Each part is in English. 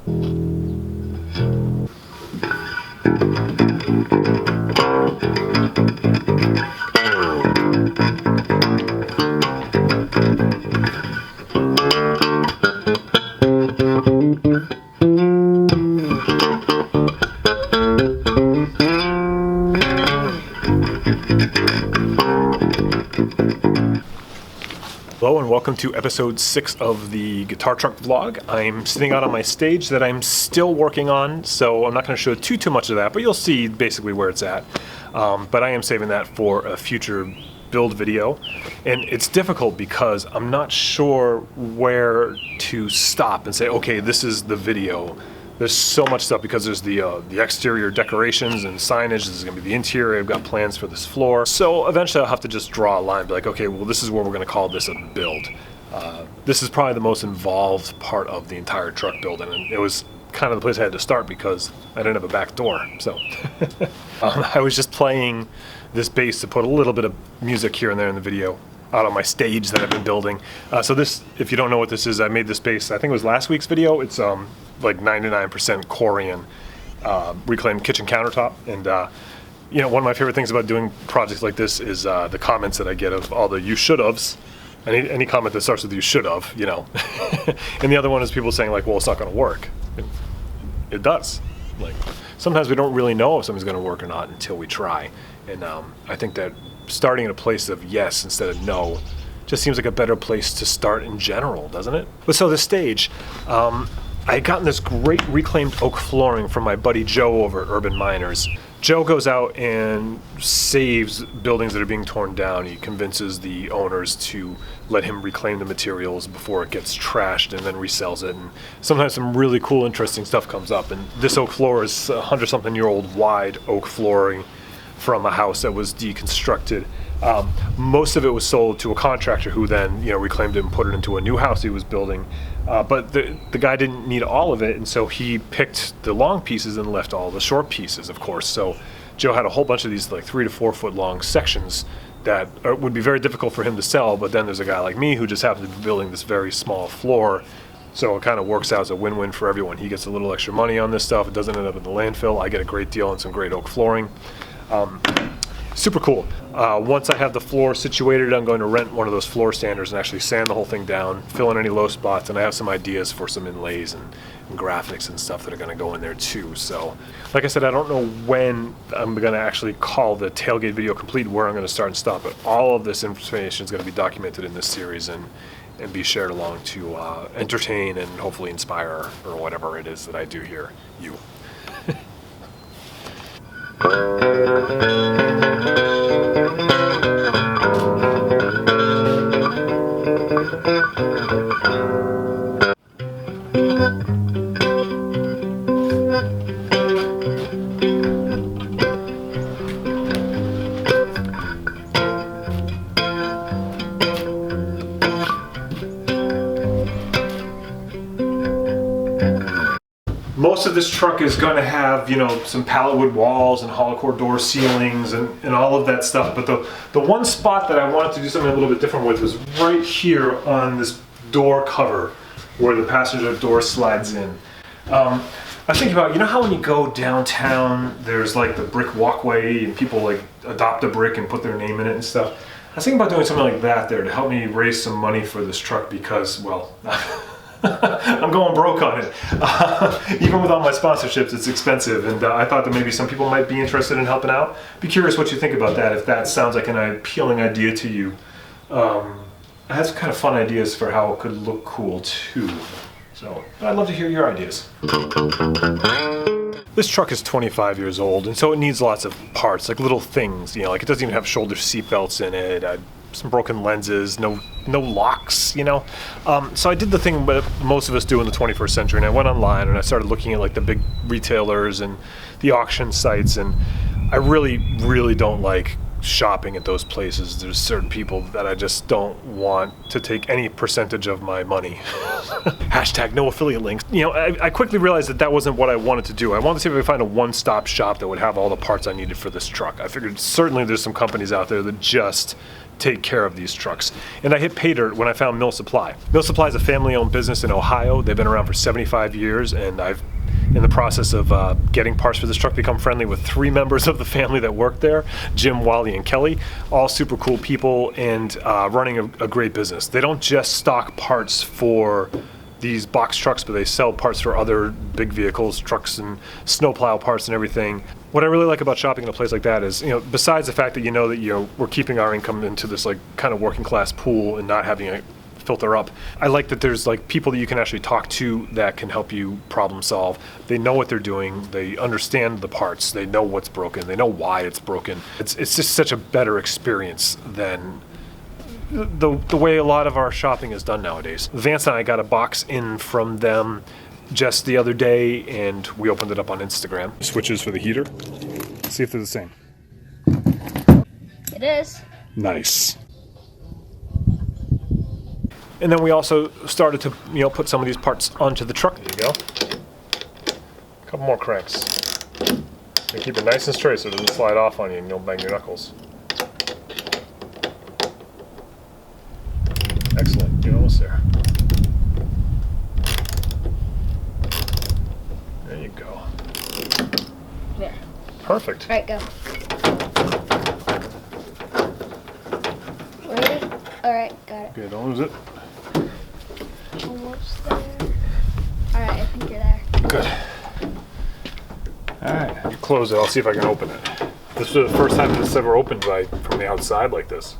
Hello and welcome to episode 6 of the guitar truck vlog. I'm sitting out on my stage that I'm still working on, so I'm not going to show too much of that, but you'll see basically where it's at. But I am saving that for a future build video, and it's difficult because I'm not sure where to stop and say, okay, this is the video. There's so much stuff because there's the exterior decorations and signage. This is going to be the interior. I've got plans for this floor. So eventually I'll have to just draw a line, be like, okay, well, this is where we're going to call this a build. This is probably the most involved part of the entire truck build, and it was kind of the place I had to start because I didn't have a back door. So I was just playing this bass to put a little bit of music here and there in the video out on my stage that I've been building. So this, if you don't know what this is, I made this bass, I think it was last week's video. It's like 99% Corian reclaimed kitchen countertop, and you know, one of my favorite things about doing projects like this is the comments that I get of all the you should haves. Any comment that starts with you should have, you know. And the other one is people saying like, well, it's not going to work. It does. Like, sometimes we don't really know if something's going to work or not until we try. And I think that starting at a place of yes instead of no just seems like a better place to start in general, doesn't it? But so the stage, I had gotten this great reclaimed oak flooring from my buddy Joe over at Urban Miners. Joe goes out and saves buildings that are being torn down. He convinces the owners to let him reclaim the materials before it gets trashed and then resells it. And sometimes some really cool, interesting stuff comes up. And this oak floor is 100-something-year-old wide oak flooring from a house that was deconstructed. Most of it was sold to a contractor who then, you know, reclaimed it and put it into a new house he was building. But the guy didn't need all of it, and so he picked the long pieces and left all the short pieces, of course. So Joe had a whole bunch of these like 3 to 4 foot long sections that would be very difficult for him to sell, but then there's a guy like me who just happens to be building this very small floor, so it kind of works out as a win-win for everyone. He gets a little extra money on this stuff, it doesn't end up in the landfill, I get a great deal on some great oak flooring. Super cool. Once I have the floor situated, I'm going to rent one of those floor sanders and actually sand the whole thing down, fill in any low spots, and I have some ideas for some inlays and graphics and stuff that are going to go in there too. So, like I said, I don't know when I'm going to actually call the tailgate video complete, where I'm going to start and stop, but all of this information is going to be documented in this series and be shared along to entertain and hopefully inspire, or whatever it is that I do here, you. Most of this truck is going to have, you know, some pallet wood walls and hollow core door ceilings and all of that stuff. But the one spot that I wanted to do something a little bit different with was right here on this door cover where the passenger door slides in. I think about, you know how when you go downtown, there's like the brick walkway and people like adopt a brick and put their name in it and stuff. I was thinking about doing something like that there to help me raise some money for this truck because, well, I'm going broke on it. Even with all my sponsorships, it's expensive, and I thought that maybe some people might be interested in helping out. Be curious what you think about that, if that sounds like an appealing idea to you. I had some kind of fun ideas for how it could look cool too. So I'd love to hear your ideas. This truck is 25 years old, and so it needs lots of parts, like little things, you know, like it doesn't even have shoulder seat belts in it. Some broken lenses, no locks, you know. So I did the thing that most of us do in the 21st century, and I went online and I started looking at like the big retailers and the auction sites, and I really don't like shopping at those places, there's certain people that I just don't want to take any percentage of my money. Hashtag no affiliate links. You know, I quickly realized that that wasn't what I wanted to do. I wanted to see if I could find a one-stop shop that would have all the parts I needed for this truck. I figured certainly there's some companies out there that just take care of these trucks. And I hit pay dirt when I found Mill Supply. Mill Supply is a family-owned business in Ohio. They've been around for 75 years, and I've, in the process of getting parts for this truck, become friendly with 3 members of the family that work there, Jim, Wally, and Kelly. All super cool people and running a great business. They don't just stock parts for these box trucks, but they sell parts for other big vehicles, trucks and snowplow parts and everything. What I really like about shopping in a place like that is, you know, besides the fact that we're keeping our income into this like kind of working class pool and not having it filter up, I like that there's like people that you can actually talk to that can help you problem solve. They know what they're doing, they understand the parts, they know what's broken, they know why it's broken. It's just such a better experience than the way a lot of our shopping is done nowadays. Vance and I got a box in from them just the other day, and we opened it up on Instagram. Switches for the heater. See if they're the same. It is. Nice. And then we also started to, put some of these parts onto the truck. There you go. A couple more cranks. And keep it nice and straight so it doesn't slide off on you and you don't bang your knuckles. Excellent. You're almost there. There you go. There. Perfect. All right, go. Ready? All right, got it. Okay, don't lose it. Almost there. All right, I think you're there. Good. All right. You close it. I'll see if I can open it. This is the first time this ever opened from the outside like this.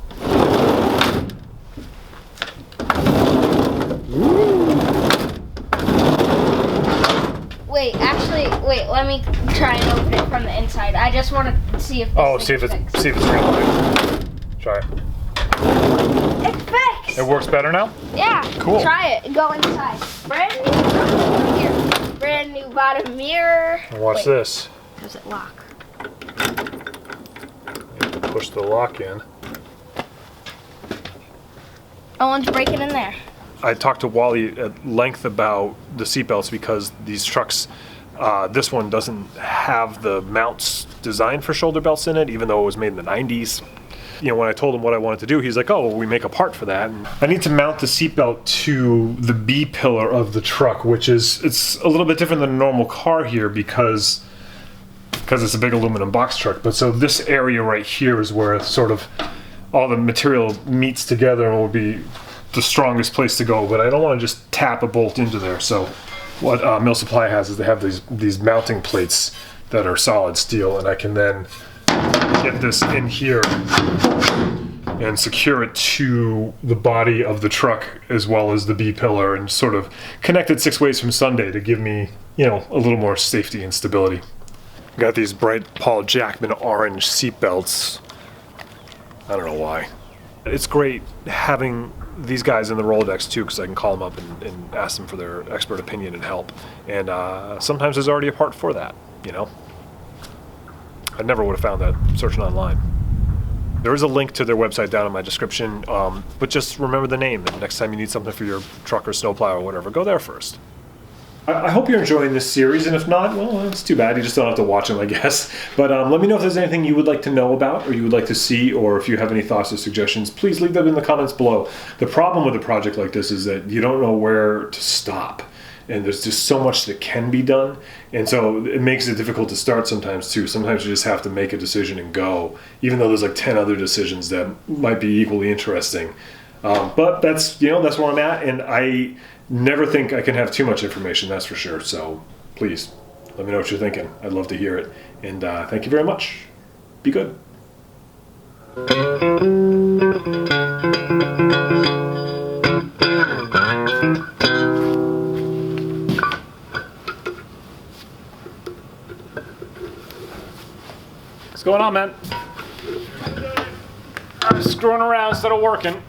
Wait, let me try and open it from the inside. I just want to see if see if it's real light. Try it. It's fixed. It works better now? Yeah. Cool. Try it. Go inside. Brand new bottom mirror. And watch this. Does it lock? Push the lock in. Oh, one's breaking in there. I talked to Wally at length about the seatbelts because these trucks, this one doesn't have the mounts designed for shoulder belts in it, even though it was made in the 90s. When I told him what I wanted to do, he's like, oh, well, we make a part for that. And I need to mount the seatbelt to the B pillar of the truck, it's a little bit different than a normal car here because it's a big aluminum box truck. But so this area right here is where sort of all the material meets together and will be the strongest place to go, but I don't want to just tap a bolt into there. So what Mill Supply has is they have these mounting plates that are solid steel, and I can then get this in here and secure it to the body of the truck as well as the B pillar and sort of connect it 6 ways from Sunday to give me, a little more safety and stability. Got these bright Paul Jackman orange seat belts. I don't know why. It's great having these guys in the Rolodex too, because I can call them up and ask them for their expert opinion and help. And sometimes there's already a part for that, I never would have found that searching online. There is a link to their website down in my description, but just remember the name. And next time you need something for your truck or snowplow or whatever, go there first. I hope you're enjoying this series, and if not, well, it's too bad. You just don't have to watch them, I guess. But let me know if there's anything you would like to know about or you would like to see, or if you have any thoughts or suggestions, please leave them in the comments below. The problem with a project like this is that you don't know where to stop, and there's just so much that can be done, and so it makes it difficult to start sometimes too. Sometimes you just have to make a decision and go, even though there's like 10 other decisions that might be equally interesting. But that's where I'm at, and I never think I can have too much information, that's for sure. So please, let me know what you're thinking. I'd love to hear it. And thank you very much. Be good. What's going on, man? I'm screwing around instead of working.